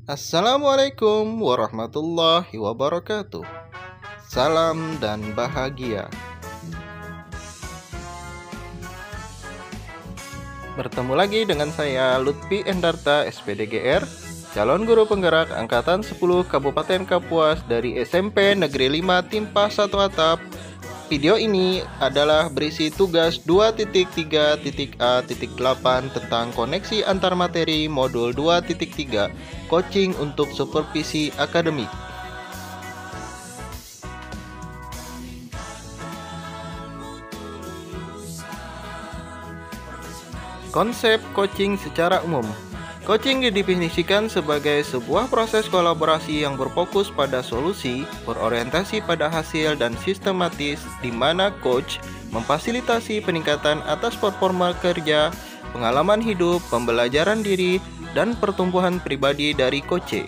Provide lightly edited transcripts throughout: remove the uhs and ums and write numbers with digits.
Assalamualaikum warahmatullahi wabarakatuh. Salam dan bahagia. Bertemu lagi dengan saya Lutfi Endarta SPDGR, calon guru penggerak angkatan 10 Kabupaten Kapuas dari SMP Negeri 5 Timpa 1 Atap. Video ini adalah berisi tugas 2.3.A.8 tentang koneksi antar materi modul 2.3 coaching untuk supervisi akademik. Konsep coaching secara umum. Coaching didefinisikan sebagai sebuah proses kolaborasi yang berfokus pada solusi, berorientasi pada hasil dan sistematis, di mana coach memfasilitasi peningkatan atas performa kerja, pengalaman hidup, pembelajaran diri, dan pertumbuhan pribadi dari coach.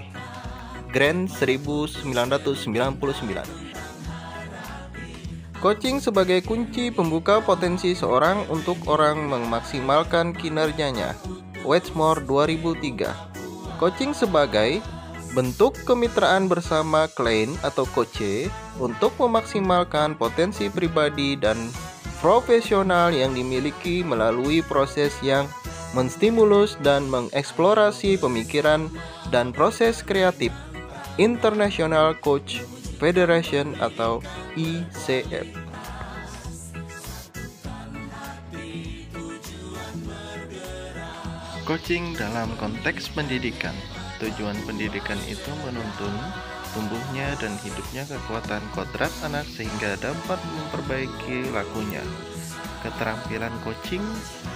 Grant 1999. Coaching sebagai kunci pembuka potensi seorang untuk orang memaksimalkan kinerjanya. Westmore 2003. Coaching sebagai bentuk kemitraan bersama klien atau coach untuk memaksimalkan potensi pribadi dan profesional yang dimiliki melalui proses yang menstimulus dan mengeksplorasi pemikiran dan proses kreatif. International Coach Federation atau ICF. Coaching dalam konteks pendidikan. Tujuan pendidikan itu menuntun tumbuhnya dan hidupnya kekuatan kodrat anak sehingga dapat memperbaiki lakunya. Keterampilan coaching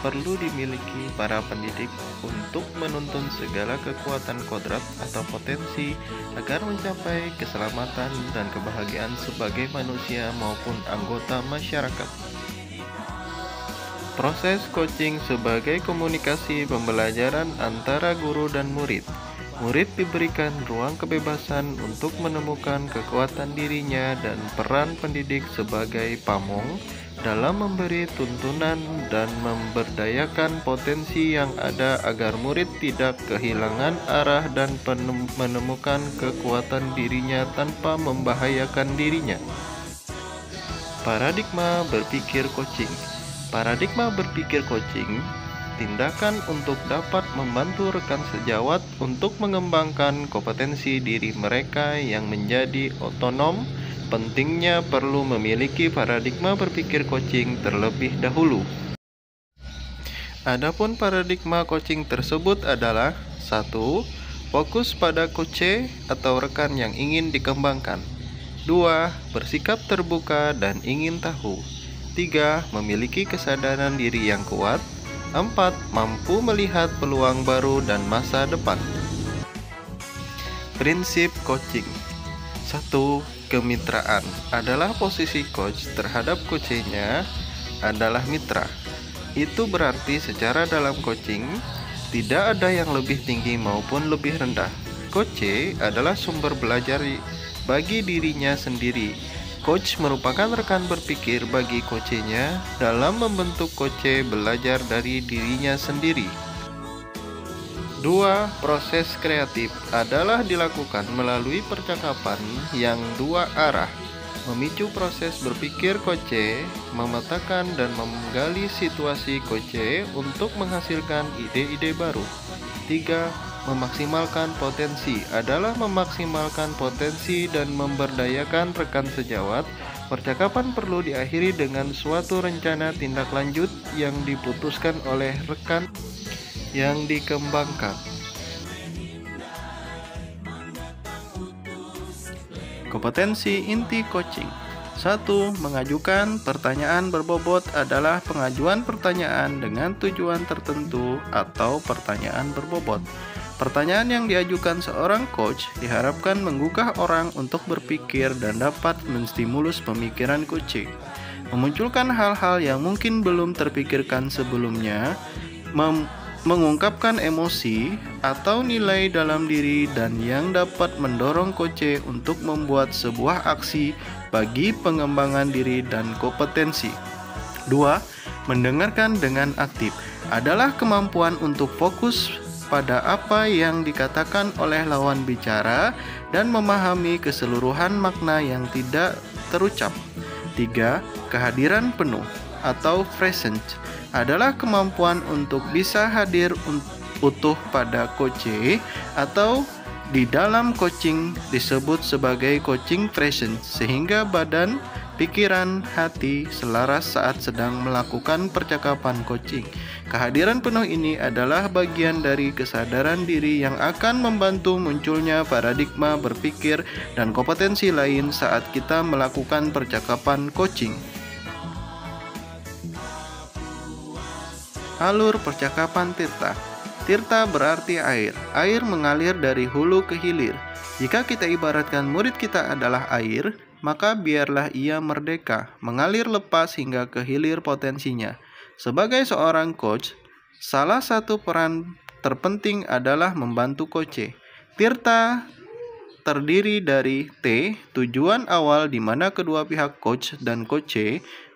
perlu dimiliki para pendidik untuk menuntun segala kekuatan kodrat atau potensi agar mencapai keselamatan dan kebahagiaan sebagai manusia maupun anggota masyarakat. Proses coaching sebagai komunikasi pembelajaran antara guru dan murid. Murid diberikan ruang kebebasan untuk menemukan kekuatan dirinya dan peran pendidik sebagai pamong dalam memberi tuntunan dan memberdayakan potensi yang ada agar murid tidak kehilangan arah dan menemukan kekuatan dirinya tanpa membahayakan dirinya. Paradigma berpikir coaching. Paradigma berpikir coaching, tindakan untuk dapat membantu rekan sejawat untuk mengembangkan kompetensi diri mereka yang menjadi otonom. Pentingnya perlu memiliki paradigma berpikir coaching terlebih dahulu. Adapun paradigma coaching tersebut adalah 1. Fokus pada coach atau rekan yang ingin dikembangkan. 2. Bersikap terbuka dan ingin tahu. 3. Memiliki kesadaran diri yang kuat. 4. Mampu melihat peluang baru dan masa depan. Prinsip coaching. 1. Kemitraan adalah posisi coach terhadap coachnya adalah mitra. Itu berarti secara dalam coaching tidak ada yang lebih tinggi maupun lebih rendah. Coach adalah sumber belajar bagi dirinya sendiri. Coach merupakan rekan berpikir bagi coachnya dalam membentuk coach belajar dari dirinya sendiri. 2. Proses kreatif adalah dilakukan melalui percakapan yang dua arah, memicu proses berpikir coach, memetakan dan menggali situasi coach untuk menghasilkan ide-ide baru. 3. Memaksimalkan potensi adalah memaksimalkan potensi dan memberdayakan rekan sejawat. Percakapan perlu diakhiri dengan suatu rencana tindak lanjut yang diputuskan oleh rekan yang dikembangkan. Kompetensi inti coaching. 1. Mengajukan pertanyaan berbobot adalah pengajuan pertanyaan dengan tujuan tertentu atau pertanyaan berbobot. Pertanyaan yang diajukan seorang coach diharapkan menggugah orang untuk berpikir dan dapat menstimulus pemikiran coach, memunculkan hal-hal yang mungkin belum terpikirkan sebelumnya, mengungkapkan emosi atau nilai dalam diri dan yang dapat mendorong coach untuk membuat sebuah aksi bagi pengembangan diri dan kompetensi. 2. Mendengarkan dengan aktif adalah kemampuan untuk fokus pada apa yang dikatakan oleh lawan bicara dan memahami keseluruhan makna yang tidak terucap. 3. Kehadiran penuh atau presence adalah kemampuan untuk bisa hadir utuh pada coach atau di dalam coaching disebut sebagai coaching presence, sehingga badan, pikiran, hati selaras saat sedang melakukan percakapan coaching. Kehadiran penuh ini adalah bagian dari kesadaran diri yang akan membantu munculnya paradigma berpikir dan kompetensi lain saat kita melakukan percakapan coaching. Alur percakapan Tirta. Tirta berarti air. Air mengalir dari hulu ke hilir. Jika kita ibaratkan murid kita adalah air, maka biarlah ia merdeka, mengalir lepas hingga ke hilir potensinya. Sebagai seorang coach, salah satu peran terpenting adalah membantu coach. Tirta terdiri dari T, tujuan awal di mana kedua pihak coach dan coach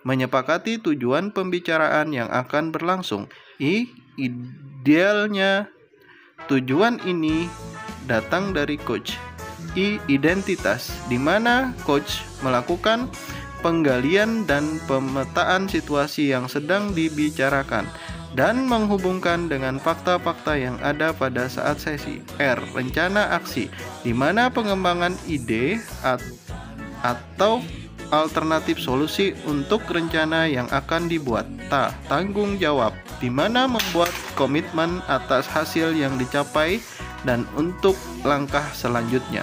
menyepakati tujuan pembicaraan yang akan berlangsung. I, idealnya tujuan ini datang dari coach. I, identitas, di mana coach melakukan penggalian dan pemetaan situasi yang sedang dibicarakan dan menghubungkan dengan fakta-fakta yang ada pada saat sesi. R, rencana aksi, di mana pengembangan ide atau alternatif solusi untuk rencana yang akan dibuat. Tanggung jawab, di mana membuat komitmen atas hasil yang dicapai dan untuk langkah selanjutnya.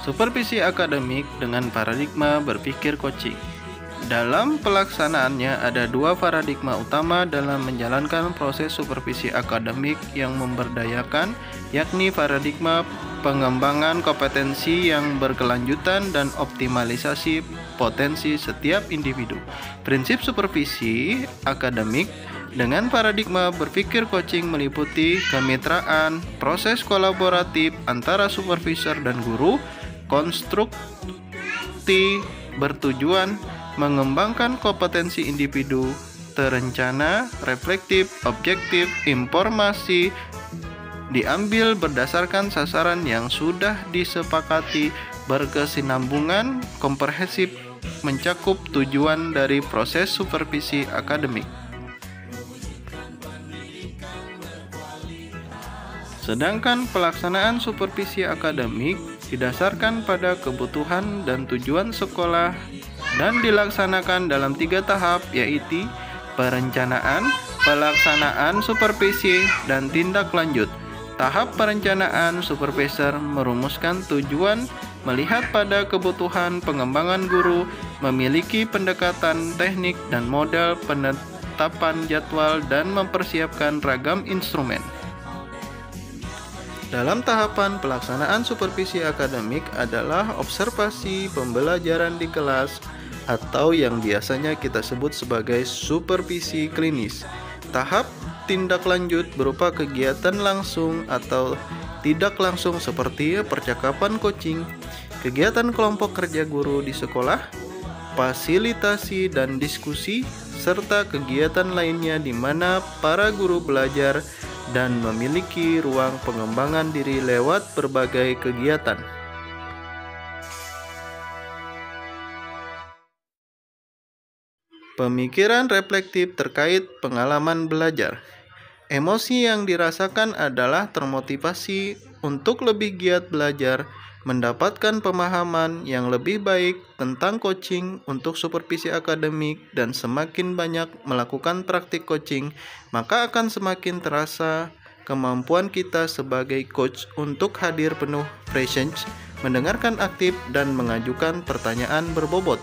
Supervisi akademik dengan paradigma berpikir coaching. Dalam pelaksanaannya ada dua paradigma utama dalam menjalankan proses supervisi akademik yang memberdayakan, yakni paradigma pengembangan kompetensi yang berkelanjutan dan optimalisasi potensi setiap individu. Prinsip supervisi akademik dengan paradigma berpikir coaching meliputi kemitraan, proses kolaboratif antara supervisor dan guru, konstruktif, bertujuan mengembangkan kompetensi individu, terencana, reflektif, objektif, informasi diambil berdasarkan sasaran yang sudah disepakati, berkesinambungan, komprehensif, mencakup tujuan dari proses supervisi akademik. Sedangkan pelaksanaan supervisi akademik didasarkan pada kebutuhan dan tujuan sekolah dan dilaksanakan dalam 3 tahap, yaitu perencanaan, pelaksanaan supervisi, dan tindak lanjut. Tahap perencanaan, supervisor merumuskan tujuan, melihat pada kebutuhan pengembangan guru, memiliki pendekatan teknik dan model penetapan jadwal, dan mempersiapkan ragam instrumen. Dalam tahapan pelaksanaan supervisi akademik adalah observasi pembelajaran di kelas atau yang biasanya kita sebut sebagai supervisi klinis. Tahap tindak lanjut berupa kegiatan langsung atau tidak langsung seperti percakapan coaching, kegiatan kelompok kerja guru di sekolah, fasilitasi dan diskusi, serta kegiatan lainnya di mana para guru belajar dan memiliki ruang pengembangan diri lewat berbagai kegiatan. Pemikiran reflektif terkait pengalaman belajar. Emosi yang dirasakan adalah termotivasi untuk lebih giat belajar, mendapatkan pemahaman yang lebih baik tentang coaching untuk supervisi akademik, dan semakin banyak melakukan praktik coaching, maka akan semakin terasa kemampuan kita sebagai coach untuk hadir penuh presence, mendengarkan aktif, dan mengajukan pertanyaan berbobot.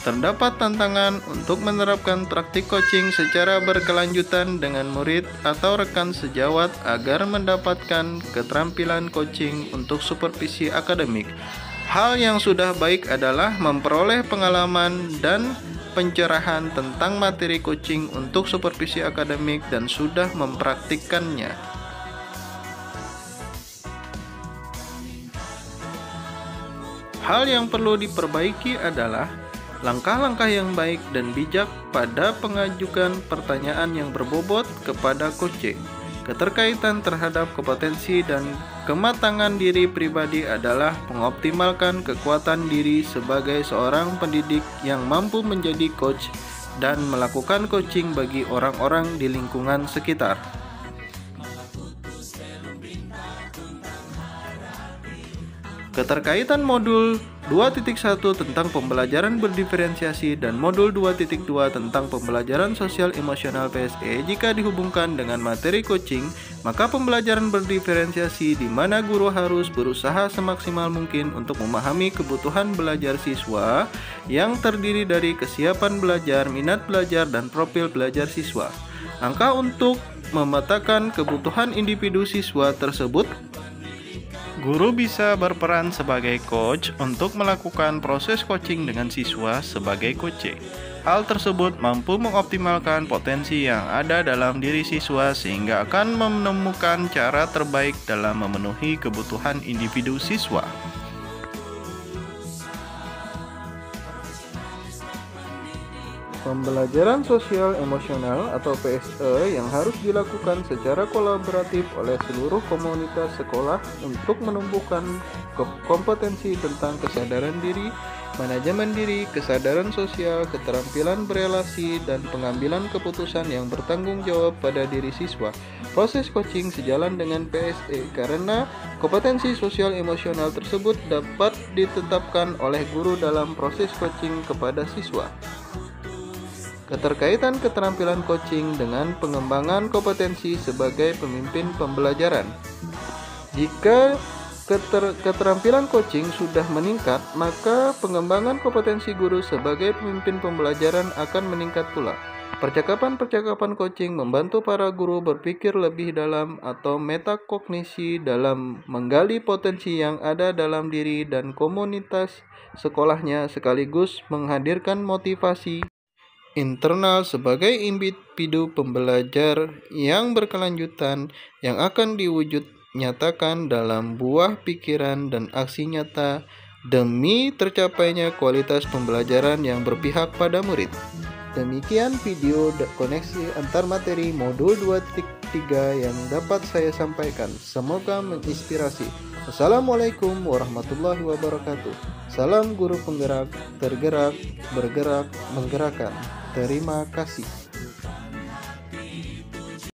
Terdapat tantangan untuk menerapkan praktik coaching secara berkelanjutan dengan murid atau rekan sejawat agar mendapatkan keterampilan coaching untuk supervisi akademik. Hal yang sudah baik adalah memperoleh pengalaman dan pencerahan tentang materi coaching untuk supervisi akademik dan sudah mempraktikkannya. Hal yang perlu diperbaiki adalah langkah-langkah yang baik dan bijak pada pengajukan pertanyaan yang berbobot kepada coach. Keterkaitan terhadap kompetensi dan kematangan diri pribadi adalah mengoptimalkan kekuatan diri sebagai seorang pendidik yang mampu menjadi coach dan melakukan coaching bagi orang-orang di lingkungan sekitar. Keterkaitan modul 2.1 tentang pembelajaran berdiferensiasi dan modul 2.2 tentang pembelajaran sosial emosional PSE jika dihubungkan dengan materi coaching, maka pembelajaran berdiferensiasi di mana guru harus berusaha semaksimal mungkin untuk memahami kebutuhan belajar siswa yang terdiri dari kesiapan belajar, minat belajar, dan profil belajar siswa. Angka untuk memetakan kebutuhan individu siswa tersebut. Guru bisa berperan sebagai coach untuk melakukan proses coaching dengan siswa sebagai coach. Hal tersebut mampu mengoptimalkan potensi yang ada dalam diri siswa sehingga akan menemukan cara terbaik dalam memenuhi kebutuhan individu siswa. Pembelajaran sosial emosional atau PSE yang harus dilakukan secara kolaboratif oleh seluruh komunitas sekolah untuk menumbuhkan kompetensi tentang kesadaran diri, manajemen diri, kesadaran sosial, keterampilan berelasi, dan pengambilan keputusan yang bertanggung jawab pada diri siswa. Proses coaching sejalan dengan PSE karena kompetensi sosial emosional tersebut dapat ditetapkan oleh guru dalam proses coaching kepada siswa. Keterkaitan keterampilan coaching dengan pengembangan kompetensi sebagai pemimpin pembelajaran. Jika keterampilan coaching sudah meningkat, maka pengembangan kompetensi guru sebagai pemimpin pembelajaran akan meningkat pula. Percakapan-percakapan coaching membantu para guru berpikir lebih dalam atau metakognisi dalam menggali potensi yang ada dalam diri dan komunitas sekolahnya sekaligus menghadirkan motivasi internal sebagai individu pembelajar yang berkelanjutan yang akan diwujud nyatakan dalam buah pikiran dan aksi nyata demi tercapainya kualitas pembelajaran yang berpihak pada murid. Demikian video koneksi antar materi modul 2.3 yang dapat saya sampaikan. Semoga menginspirasi. Assalamualaikum warahmatullahi wabarakatuh. Salam guru penggerak, tergerak, bergerak, menggerakkan. Terima kasih.